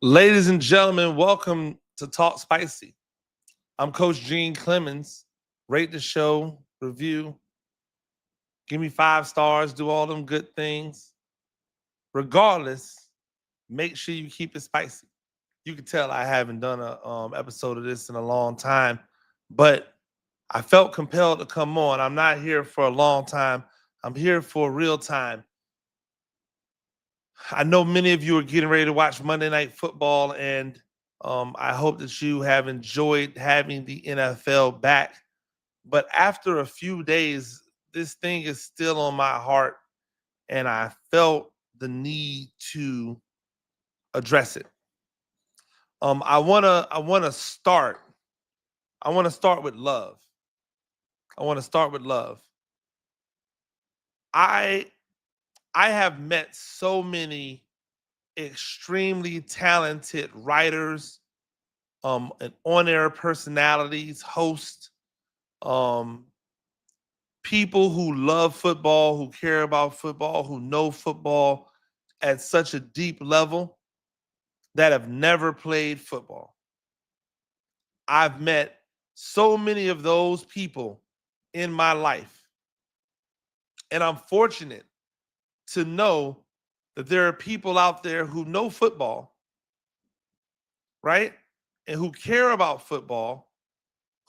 Ladies and gentlemen, welcome to Talk Spicy. I'm Coach Gene Clemons. Rate the show, review, give me 5 stars, do all them good things. Regardless, make sure you keep it spicy. You can tell I haven't done a episode of this in a long time, but I felt compelled to come on. I'm not here for a long time. I'm here for real time. I know many of you are getting ready to watch Monday Night Football, and I hope that you have enjoyed having the NFL back. But after a few days, this thing is still on my heart, and I felt the need to address it. I want to start. I want to start with love. I want to start with love. I I have met so many extremely talented writers, and on-air personalities, hosts, um, people who love football, who care about football, who know football at such a deep level that have never played football. I've met so many of those people in my life, and I'm fortunate to know that there are people out there who know football, right? And who care about football,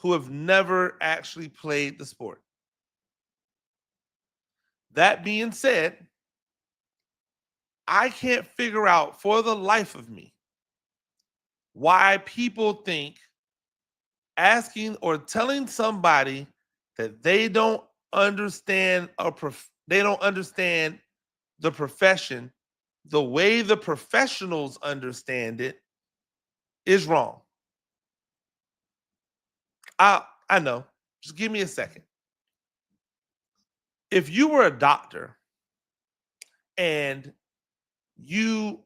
who have never actually played the sport. That being said, I can't figure out for the life of me why people think asking or telling somebody that they don't understand the profession the way the professionals understand it is wrong. I know. Just give me a second. If you were a doctor and you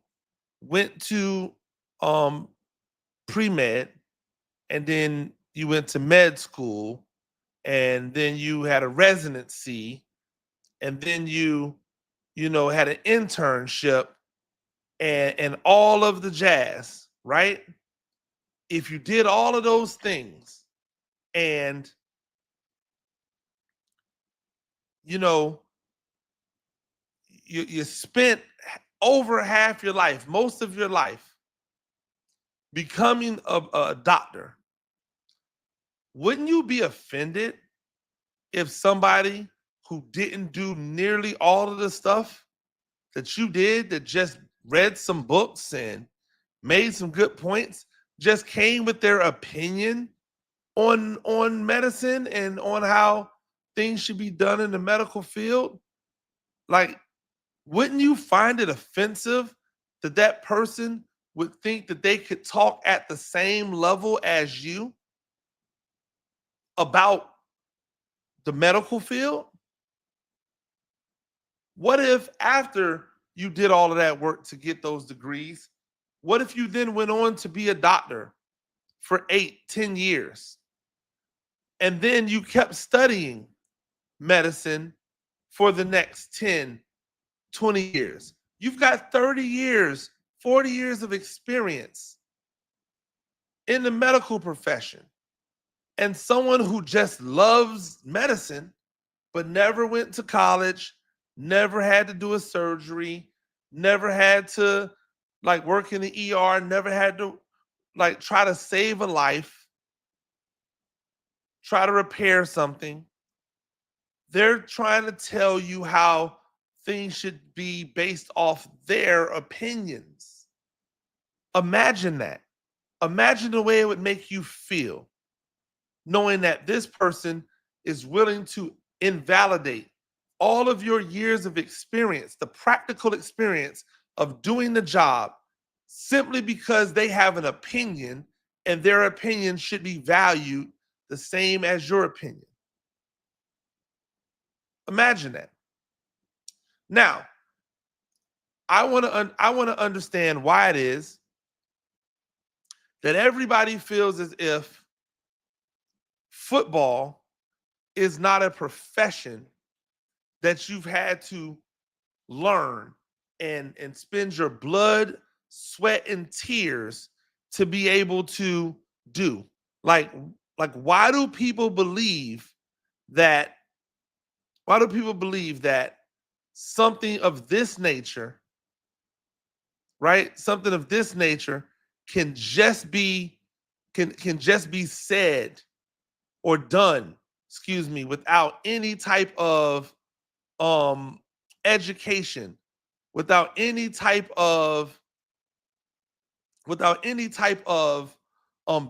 went to um pre-med, and then you went to med school, and then you had a residency, and then you had an internship, and all of the jazz, right? If you did all of those things, and you know you spent over half your life, most of your life, becoming a doctor, wouldn't you be offended if somebody who didn't do nearly all of the stuff that you did, that just read some books and made some good points, just came with their opinion on medicine and on how things should be done in the medical field? Like, wouldn't you find it offensive that that person would think that they could talk at the same level as you about the medical field? What if after you did all of that work to get those degrees, what if you then went on to be a doctor for 8, 10 years? And then you kept studying medicine for the next 10, 20 years. You've got 30 years, 40 years of experience in the medical profession. And someone who just loves medicine, but never went to college, never had to do a surgery, never had to like work in the ER, never had to like try to save a life, try to repair something. They're trying to tell you how things should be based off their opinions. Imagine that. Imagine the way it would make you feel knowing that this person is willing to invalidate all of your years of experience, the practical experience of doing the job, simply because they have an opinion and their opinion should be valued the same as your opinion. Imagine that. Now, I want to understand why it is that everybody feels as if football is not a profession that you've had to learn and spend your blood, sweat, and tears to be able to do. Like, why do people believe that? Why do people believe that something of this nature, right? Something of this nature can just be can just be said or done, excuse me, without any type of um education, without any type of without any type of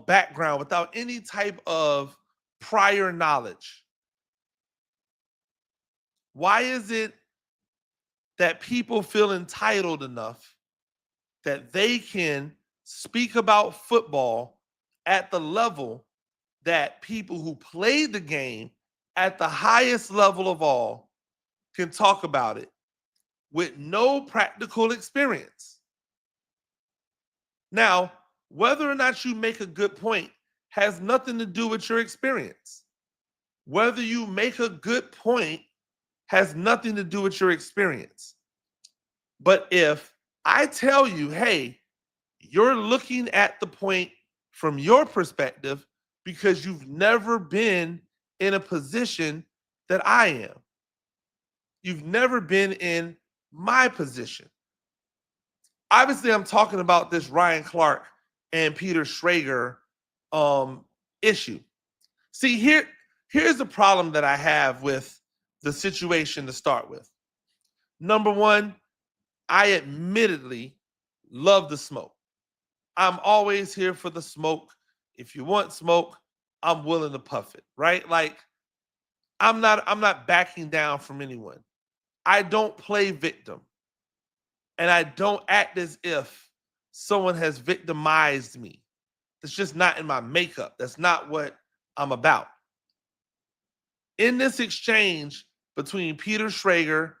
background, without any type of prior knowledge. Why is it that people feel entitled enough that they can speak about football at the level that people who played the game at the highest level of all can talk about it with no practical experience? Now, whether or not you make a good point has nothing to do with your experience. Whether you make a good point has nothing to do with your experience. But if I tell you, hey, you're looking at the point from your perspective because you've never been in a position that I am. You've never been in my position. Obviously, I'm talking about this Ryan Clark and Peter Schrager issue. See, here's the problem that I have with the situation to start with. Number one, I admittedly love the smoke. I'm always here for the smoke. If you want smoke, I'm willing to puff it, right? Like I'm not backing down from anyone. I don't play victim. And I don't act as if someone has victimized me. It's just not in my makeup. That's not what I'm about. In this exchange between Peter Schrager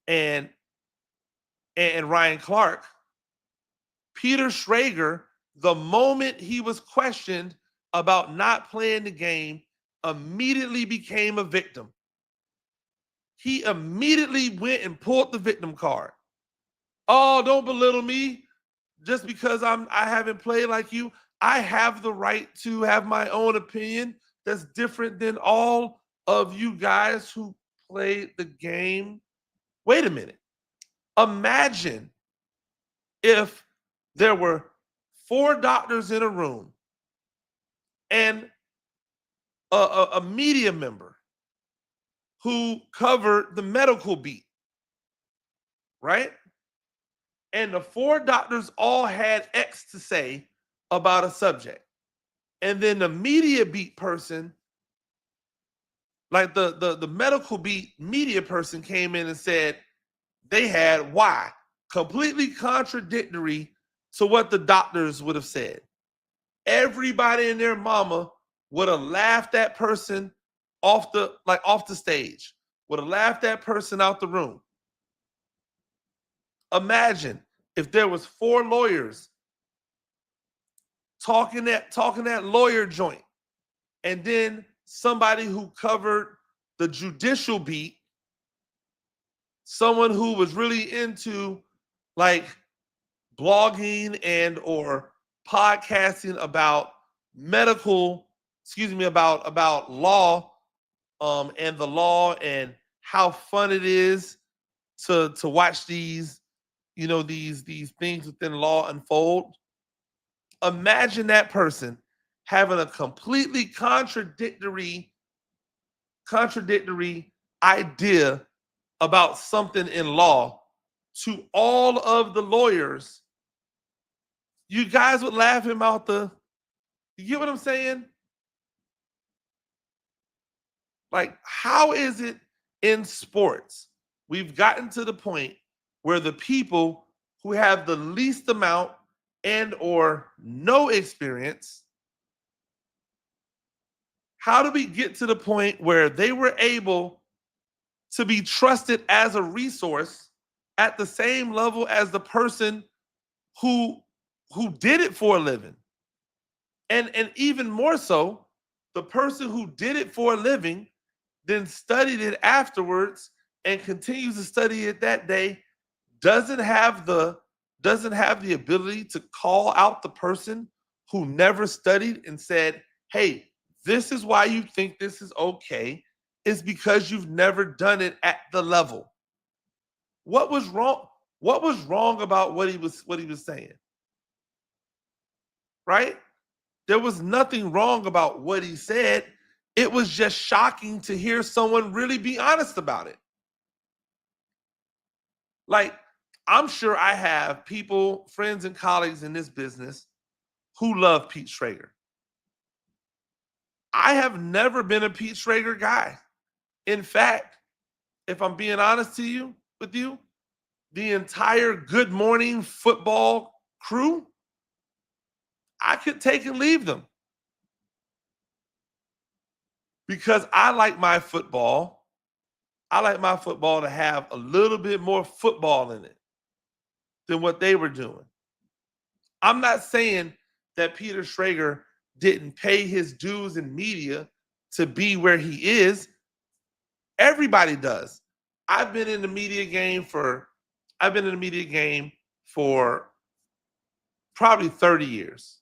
and Ryan Clark, Peter Schrager, the moment he was questioned about not playing the game, immediately became a victim. He immediately went and pulled the victim card. Oh, don't belittle me just because I haven't played like you. I have the right to have my own opinion that's different than all of you guys who played the game. Wait a minute. Imagine if there were 4 doctors in a room and a media member who covered the medical beat, right? And the 4 doctors all had X to say about a subject. And then the media beat person, like the medical beat media person came in and said they had Y, completely contradictory to what the doctors would have said. Everybody and their mama would have laughed that person off the stage, would have laughed that person out the room. Imagine if there was 4 lawyers talking that lawyer joint, and then somebody who covered the judicial beat, someone who was really into like blogging and or podcasting about medical, excuse me, about law, and the law and how fun it is to watch these, these things within law unfold. Imagine that person having a completely contradictory idea about something in law to all of the lawyers. You guys would laugh him out you get what I'm saying? Like, how is it in sports we've gotten to the point where the people who have the least amount and or no experience, how do we get to the point where they were able to be trusted as a resource at the same level as the person who did it for a living? And even more so, the person who did it for a living then studied it afterwards and continues to study it that day doesn't have the doesn't have the ability to call out the person who never studied and said, hey, this is why you think this is okay, is because you've never done it at the level. What was wrong? What was wrong about what he was saying? Right? There was nothing wrong about what he said. It was just shocking to hear someone really be honest about it. Like, I'm sure I have people, friends, and colleagues in this business who love Pete Schrager. I have never been a Pete Schrager guy. In fact, if I'm being honest with you, the entire Good Morning Football crew, I could take and leave them because I like my football. I like my football to have a little bit more football in it than what they were doing. I'm not saying that Peter Schrager didn't pay his dues in media to be where he is. Everybody does. I've been in the media game for I've been in the media game for probably 30 years.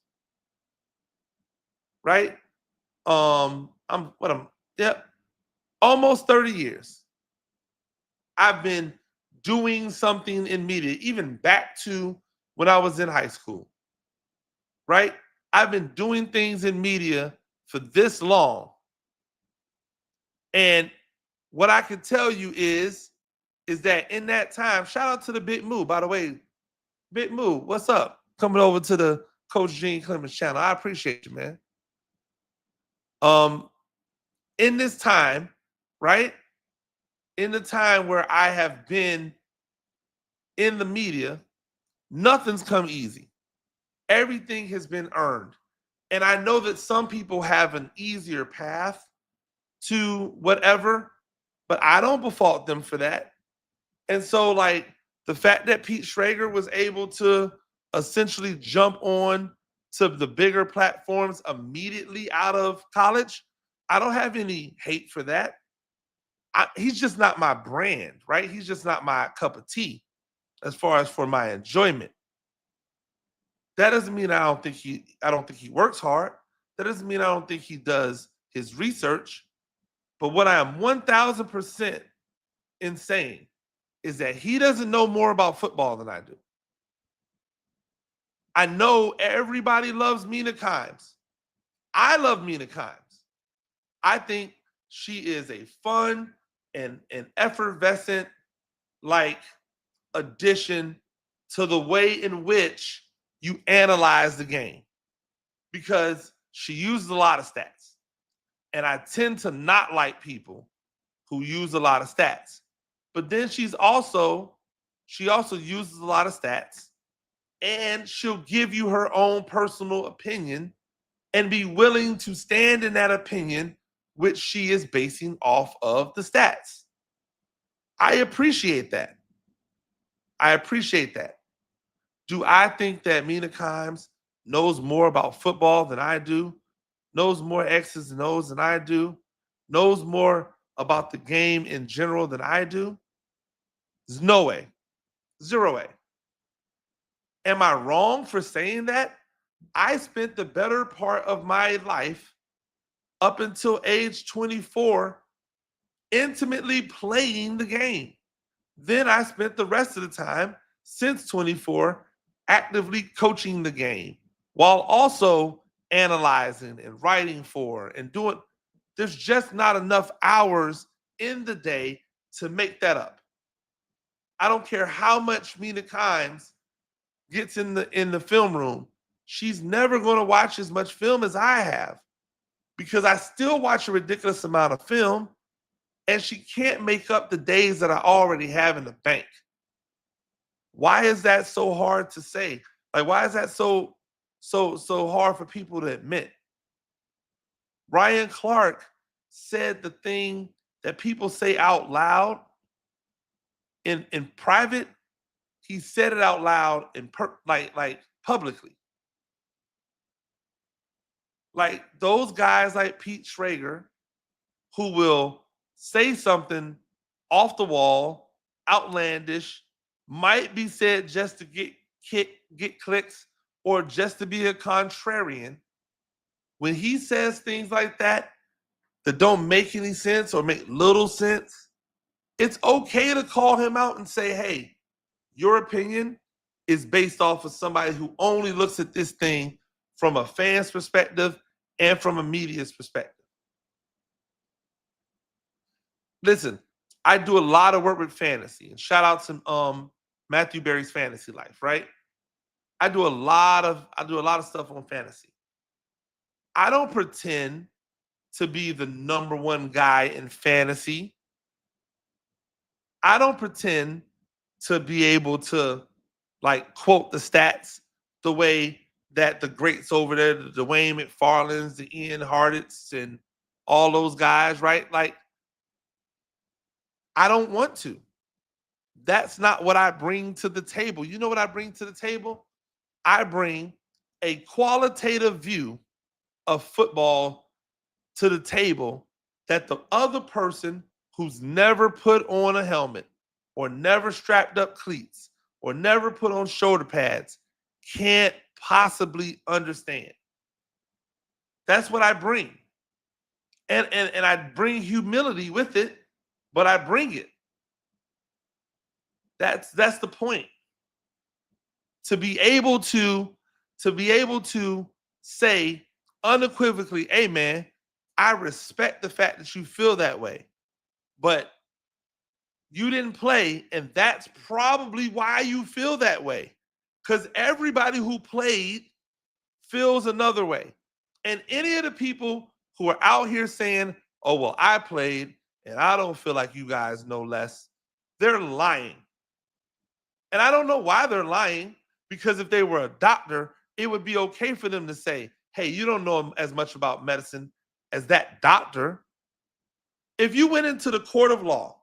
Right? I'm yep, almost 30 years. I've been doing something in media, even back to when I was in high school. Right? I've been doing things in media for this long. And what I can tell you is that in that time, shout out to the Big Moo, by the way. Big Moo, what's up? Coming over to the Coach Gene Clemons channel. I appreciate you, man. Um, in this time, right? In the time where I have been in the media, nothing's come easy. Everything has been earned. And I know that some people have an easier path to whatever, but I don't befault them for that. And so, like, the fact that Pete Schrager was able to essentially jump on to the bigger platforms immediately out of college, I don't have any hate for that. He's just not my brand, right? He's just not my cup of tea as far as for my enjoyment. That doesn't mean I don't think he works hard. That doesn't mean I don't think he does his research. But what I am 1000% in saying is that he doesn't know more about football than I do. I know everybody loves Mina Kimes. I love Mina Kimes. I think she is a fun and effervescent, like, addition to the way in which you analyze the game because she uses a lot of stats. And I tend to not like people who use a lot of stats. But then she also uses a lot of stats and she'll give you her own personal opinion and be willing to stand in that opinion which she is basing off of the stats. I appreciate that. I appreciate that. Do I think that Mina Kimes knows more about football than I do? Knows more X's and O's than I do? Knows more about the game in general than I do? There's no way. Zero way. Am I wrong for saying that? I spent the better part of my life up until age 24 intimately playing the game. Then I spent the rest of the time since 24 actively coaching the game while also analyzing and writing for and doing. There's just not enough hours in the day to make that up. I don't care how much Mina Kimes gets in the film room. She's never going to watch as much film as I have because I still watch a ridiculous amount of film and she can't make up the days that I already have in the bank. Why is that so hard to say? Like, why is that so hard for people to admit? Ryan Clark said the thing that people say out loud in private. He said it out loud like publicly. Like those guys like Pete Schrager who will say something off the wall, outlandish, might be said just to get get clicks, or just to be a contrarian, when he says things like that don't make any sense or make little sense, it's okay to call him out and say, hey, your opinion is based off of somebody who only looks at this thing from a fan's perspective and from a media's perspective. Listen, I do a lot of work with fantasy, and shout out to Matthew Berry's Fantasy Life, right? I do a lot of stuff on fantasy. I don't pretend to be the number one guy in fantasy. I don't pretend to be able to like quote the stats the way that the greats over there, the Dwayne McFarlands, the Ian Harditts, and all those guys, right? Like, I don't want to. That's not what I bring to the table. You know what I bring to the table? I bring a qualitative view of football to the table that the other person who's never put on a helmet or never strapped up cleats or never put on shoulder pads can't possibly understand. That's what I bring. And I bring humility with it, but I bring it. That's the point. To be able to say unequivocally, hey man, I respect the fact that you feel that way, but you didn't play, and that's probably why you feel that way. Because everybody who played feels another way. And any of the people who are out here saying, oh, well, I played and I don't feel like you guys know less, they're lying. And I don't know why they're lying, because if they were a doctor, it would be okay for them to say, hey, you don't know as much about medicine as that doctor. If you went into the court of law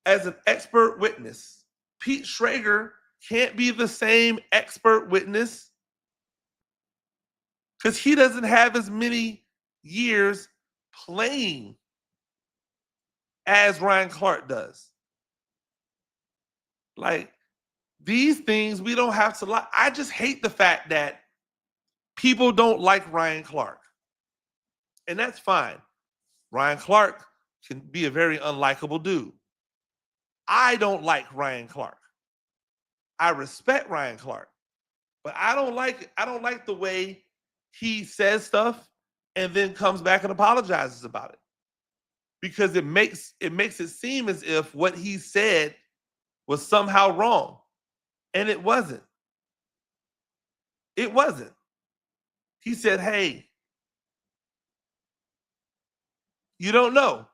as an expert witness, Pete Schrager can't be the same expert witness because he doesn't have as many years playing as Ryan Clark does. Like, these things we don't have to like. I just hate the fact that people don't like Ryan Clark. And that's fine. Ryan Clark can be a very unlikable dude. I don't like Ryan Clark. I respect Ryan Clark, but I don't like the way he says stuff and then comes back and apologizes about it. Because it makes it seem as if what he said was somehow wrong. And it wasn't. It wasn't. He said, hey, you don't know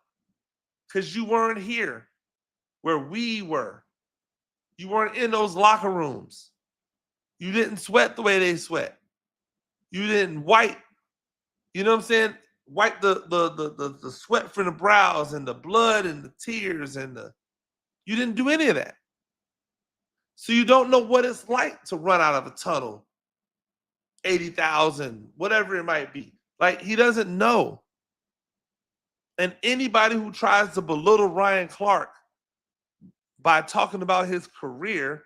because you weren't here where we were. You weren't in those locker rooms. You didn't sweat the way they sweat. You didn't wipe, you know what I'm saying? Wipe the sweat from the brows and the blood and the tears you didn't do any of that. So you don't know what it's like to run out of a tunnel, 80,000, whatever it might be. Like, he doesn't know. And anybody who tries to belittle Ryan Clark by talking about his career,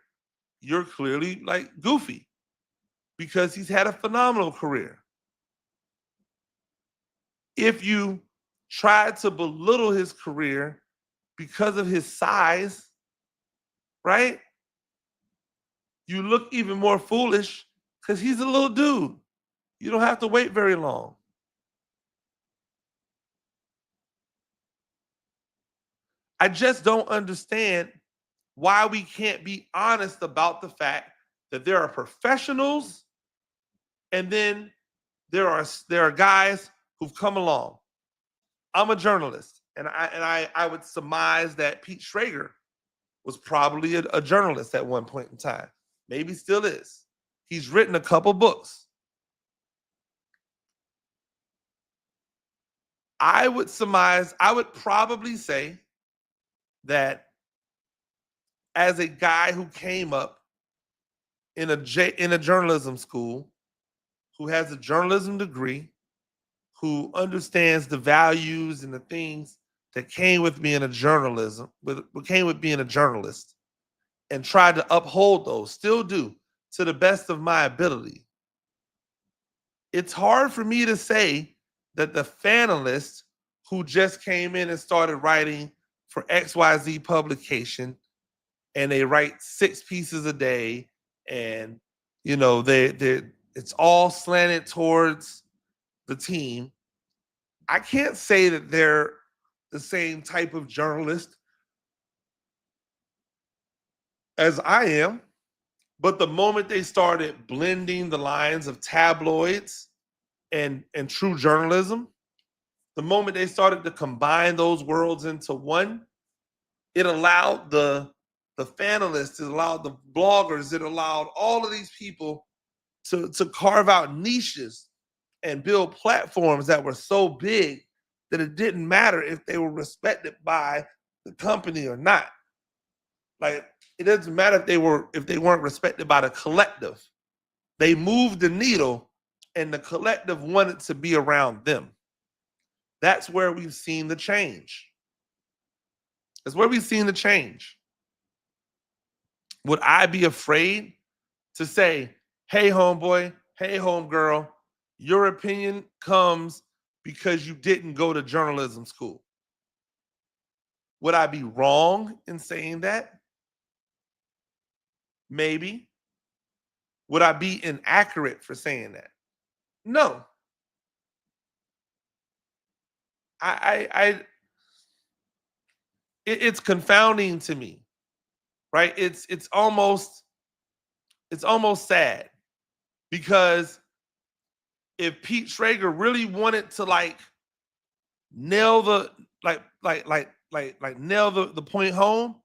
you're clearly like goofy, because he's had a phenomenal career. If you try to belittle his career because of his size, right? You look even more foolish because he's a little dude. You don't have to wait very long. I just don't understand why we can't be honest about the fact that there are professionals and then there are guys who've come along. I'm a journalist, and I would surmise that Pete Schrager was probably a journalist at one point in time. Maybe still is. He's written a couple books. I would probably say that as a guy who came up in a journalism school, who has a journalism degree, who understands the values and the things that came with being a journalist, and tried to uphold those, still do, to the best of my ability. It's hard for me to say that the fanalist who just came in and started writing for XYZ publication and they write 6 pieces a day and they it's all slanted towards the team. I can't say that they're the same type of journalist as I am, but the moment they started blending the lines of tabloids and true journalism, the moment they started to combine those worlds into one, it allowed the fanalists, it allowed the bloggers, it allowed all of these people to carve out niches and build platforms that were so big that it didn't matter if they were respected by the company or not. Like, it doesn't matter if they weren't respected by the collective. They moved the needle and the collective wanted to be around them. That's where we've seen the change. That's where we've seen the change. Would I be afraid to say, hey, homeboy, hey, homegirl, your opinion comes because you didn't go to journalism school? Would I be wrong in saying that? Maybe. Would I be inaccurate for saying that? No. It's confounding to me, right? It's almost sad because if Pete Schrager really wanted to nail the nail the point home,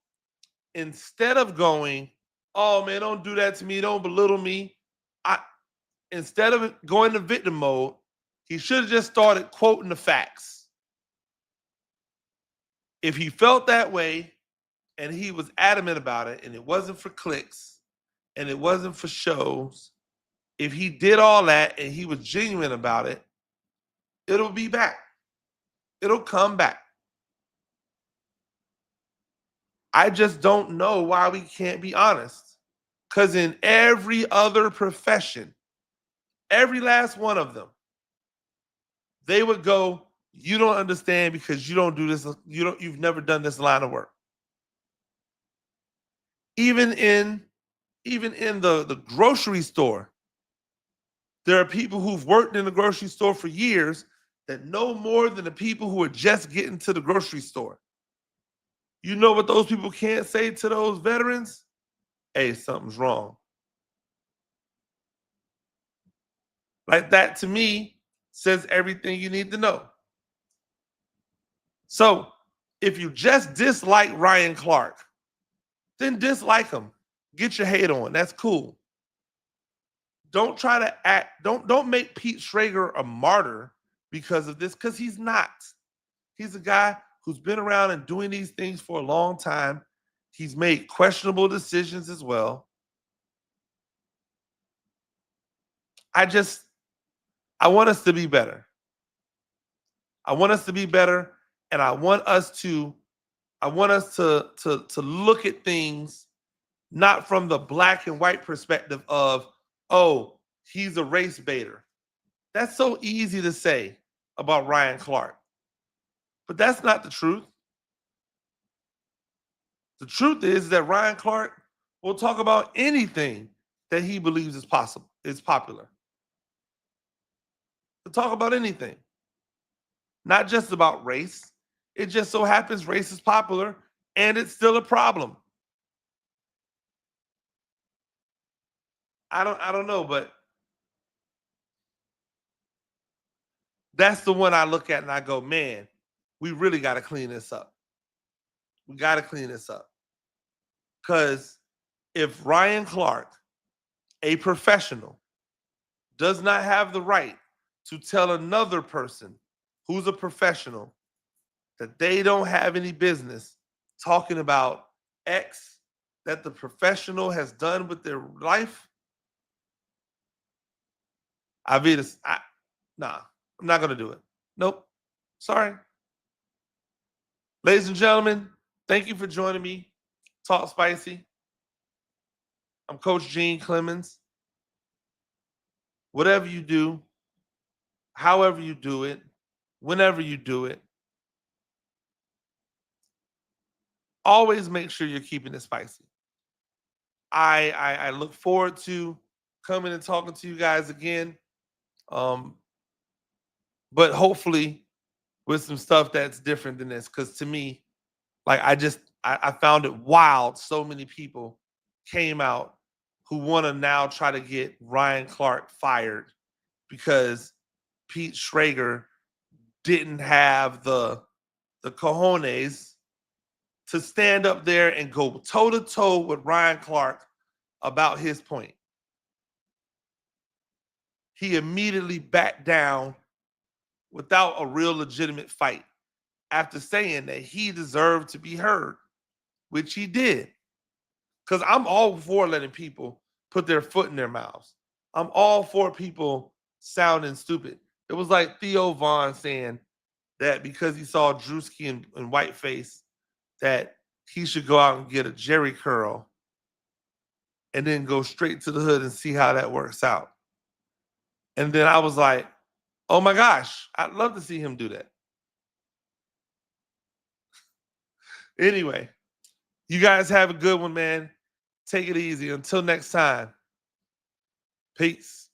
instead of going, oh man, don't do that to me, don't belittle me. Instead of going to victim mode, he should have just started quoting the facts. If he felt that way and he was adamant about it, and it wasn't for clicks and it wasn't for shows, if he did all that and he was genuine about it, it'll be back. It'll come back. I just don't know why we can't be honest. Because in every other profession, every last one of them, they would go, you don't understand because you don't do this, you've never done this line of work. Even in the grocery store, there are people who've worked in the grocery store for years that know more than the people who are just getting to the grocery store. You know what those people can't say to those veterans? Hey, something's wrong. Like, that to me says everything you need to know. So if you just dislike Ryan Clark, then dislike him. Get your hate on. That's cool. Don't try to act, don't make Pete Schrager a martyr because of this, because he's not. He's a guy who's been around and doing these things for a long time. He's made questionable decisions as well. I want us to be better. I want us to be better, and I want us to look at things not from the black and white perspective of, oh, he's a race baiter. That's so easy to say about Ryan Clark. But that's not the truth. The truth is that Ryan Clark will talk about anything that he believes is possible, is popular. He'll talk about anything. Not just about race. It just so happens race is popular and it's still a problem. I don't know, but that's the one I look at and I go, man, we really got to clean this up. We got to clean this up. Because if Ryan Clark, a professional, does not have the right to tell another person who's a professional that they don't have any business talking about X that the professional has done with their life, nah, I'm not going to do it. Nope. Sorry. Ladies and gentlemen, thank you for joining me. Talk Spicy. I'm Coach Gene Clemons. Whatever you do, however you do it, whenever you do it, always make sure you're keeping it spicy. I look forward to coming and talking to you guys again. Um, but hopefully with some stuff that's different than this. Cause to me, like I found it wild. So many people came out who want to now try to get Ryan Clark fired because Pete Schrager didn't have the cojones to stand up there and go toe to toe with Ryan Clark about his point. He immediately backed down without a real legitimate fight after saying that he deserved to be heard, which he did. Because I'm all for letting people put their foot in their mouths. I'm all for people sounding stupid. It was like Theo Vaughn saying that because he saw Drewski in whiteface, that he should go out and get a Jerry curl and then go straight to the hood and see how that works out. And then I was like, oh my gosh, I'd love to see him do that. Anyway, you guys have a good one, man. Take it easy. Until next time, peace.